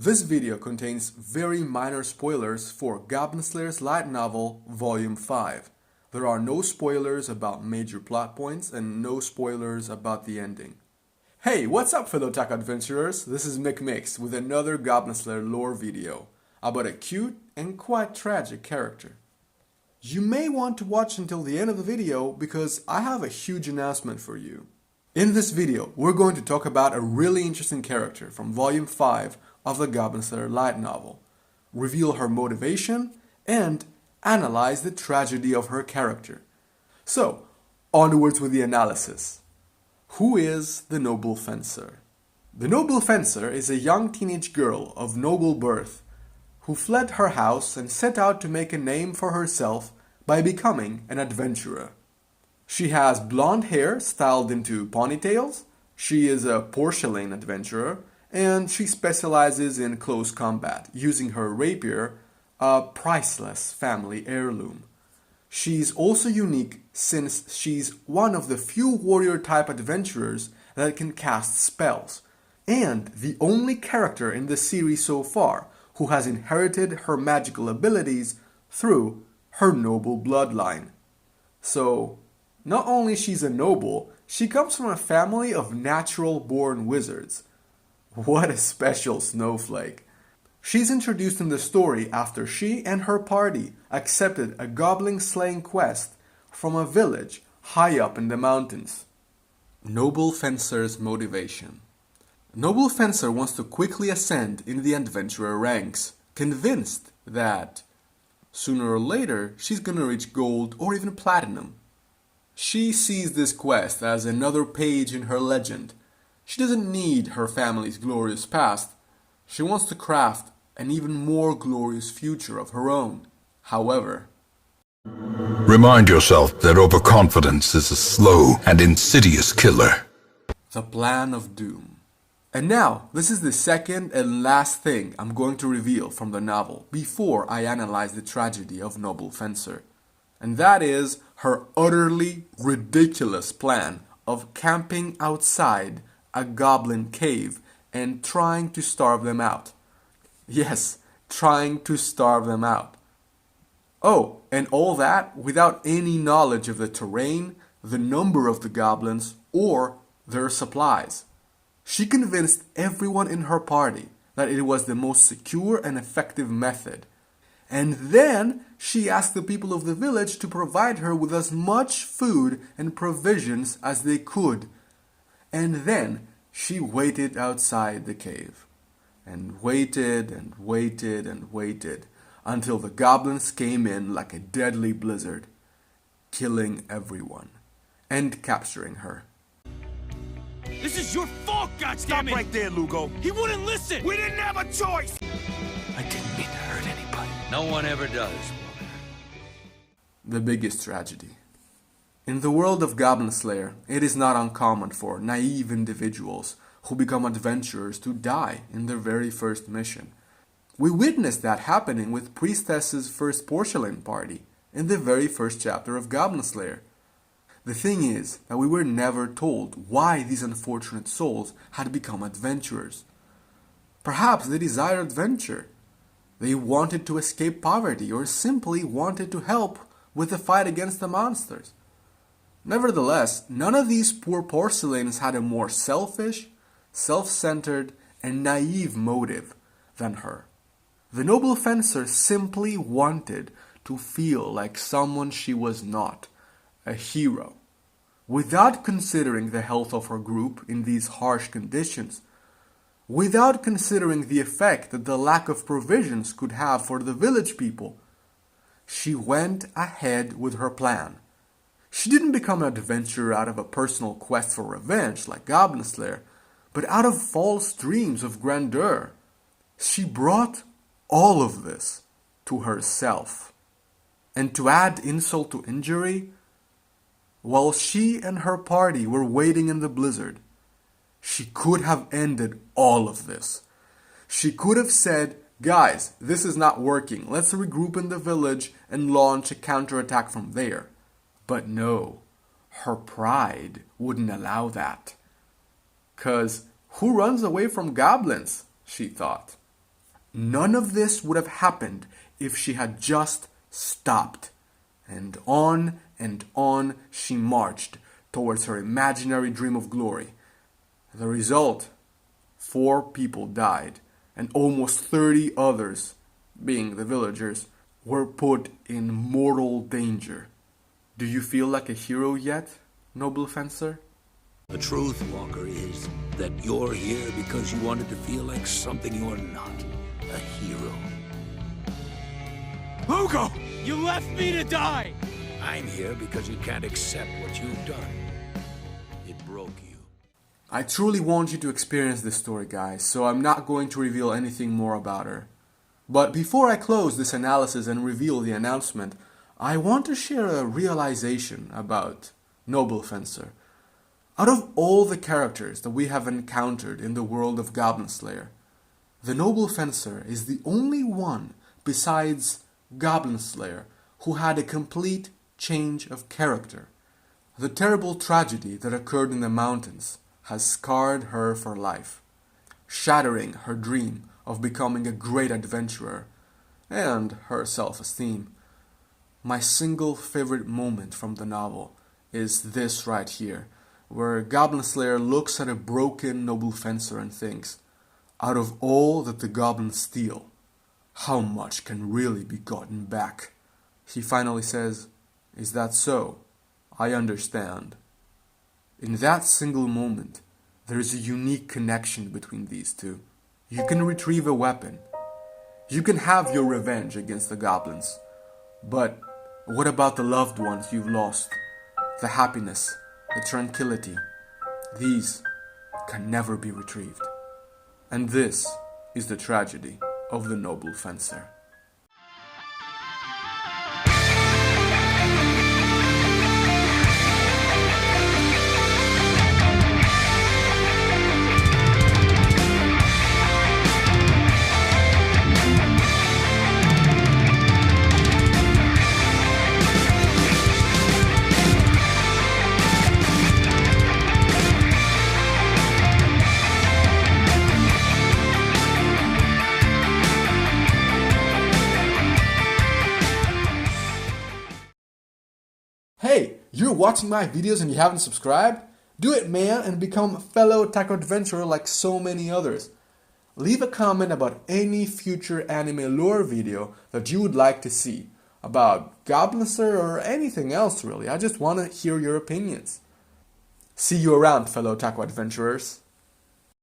This video contains very minor spoilers for Goblin Slayer's Light Novel Volume 5. There are no spoilers about major plot points and no spoilers about the ending. Hey, what's up fellow tech adventurers? This is MicMix with another Goblin Slayer lore video about a cute and quite tragic character. You may want to watch until the end of the video because I have a huge announcement for you. In this video, we're going to talk about a really interesting character from Volume 5 of the Goblin Slayer Light Novel, reveal her motivation, and analyze the tragedy of her character. So, onwards with the analysis. Who is the Noble Fencer? The Noble Fencer is a young teenage girl of noble birth who fled her house and set out to make a name for herself by becoming an adventurer. She has blonde hair styled into ponytails, she is a porcelain adventurer, and she specializes in close combat, using her rapier, a priceless family heirloom. She's also unique since she's one of the few warrior-type adventurers that can cast spells, and the only character in the series so far who has inherited her magical abilities through her noble bloodline. So, not only she's a noble, she comes from a family of natural-born wizards. What a special snowflake. She's introduced in the story after she and her party accepted a goblin slaying quest from a village high up in the mountains. Noble Fencer's motivation. Noble Fencer wants to quickly ascend in the adventurer ranks, convinced that sooner or later she's gonna reach gold or even platinum. She sees this quest as another page in her legend. She doesn't need her family's glorious past. She wants to craft an even more glorious future of her own. However, remind yourself that overconfidence is a slow and insidious killer. the plan of doom. And now, this is the second and last thing I'm going to reveal from the novel before I analyze the tragedy of Noble Fencer. And that is her utterly ridiculous plan of camping outside a goblin cave and trying to starve them out. Yes, trying to starve them out. Oh, and all that without any knowledge of the terrain, the number of the goblins, or their supplies. She convinced everyone in her party that it was the most secure and effective method. And then she asked the people of the village to provide her with as much food and provisions as they could. And then she waited outside the cave, and waited and waited and waited until the goblins came in like a deadly blizzard, killing everyone and capturing her. This is your fault, goddammit! Stop right there, Lugo. He wouldn't listen! We didn't have a choice! I didn't mean to hurt anybody. No one ever does. The biggest tragedy. In the world of Goblin Slayer, it is not uncommon for naive individuals who become adventurers to die in their very first mission. We witnessed that happening with Priestess's first porcelain party in the very first chapter of Goblin Slayer. The thing is that we were never told why these unfortunate souls had become adventurers. Perhaps they desired adventure. They wanted to escape poverty or simply wanted to help with the fight against the monsters. Nevertheless, none of these poor porcelains had a more selfish, self-centered, and naive motive than her. The Noble Fencer simply wanted to feel like someone she was not, a hero. Without considering the health of her group in these harsh conditions, without considering the effect that the lack of provisions could have for the village people, she went ahead with her plan. She didn't become an adventurer out of a personal quest for revenge like Goblin Slayer, but out of false dreams of grandeur. She brought all of this to herself. And to add insult to injury, while she and her party were waiting in the blizzard, she could have ended all of this. She could have said, guys, this is not working. Let's regroup in the village and launch a counterattack from there. But no, her pride wouldn't allow that. 'Cause who runs away from goblins? She thought. None of this would have happened if she had just stopped. And on she marched towards her imaginary dream of glory. The result? 4 people died, and almost 30 others, being the villagers, were put in mortal danger. Do you feel like a hero yet, noble fencer? The truth, Walker, is that you're here because you wanted to feel like something you're not. A hero. Lugo! You left me to die! I'm here because you can't accept what you've done. It broke you. I truly want you to experience this story, guys, so I'm not going to reveal anything more about her. But before I close this analysis and reveal the announcement, I want to share a realization about Noble Fencer. Out of all the characters that we have encountered in the world of Goblin Slayer, the Noble Fencer is the only one besides Goblin Slayer who had a complete change of character. The terrible tragedy that occurred in the mountains has scarred her for life, shattering her dream of becoming a great adventurer and her self-esteem. My single favorite moment from the novel is this right here, where Goblin Slayer looks at a broken Noble Fencer and thinks, out of all that the goblins steal, how much can really be gotten back? He finally says, "Is that so? I understand." In that single moment, there is a unique connection between these two. You can retrieve a weapon. You can have your revenge against the goblins. But what about the loved ones you've lost? The happiness, the tranquility. These can never be retrieved. And this is the tragedy of the Noble Fencer. Hey, you're watching my videos and you haven't subscribed? Do it, man, and become a fellow taco adventurer like so many others. Leave a comment about any future anime lore video that you would like to see, about Goblin Slayer or anything else really. I just want to hear your opinions. See you around, fellow taco adventurers.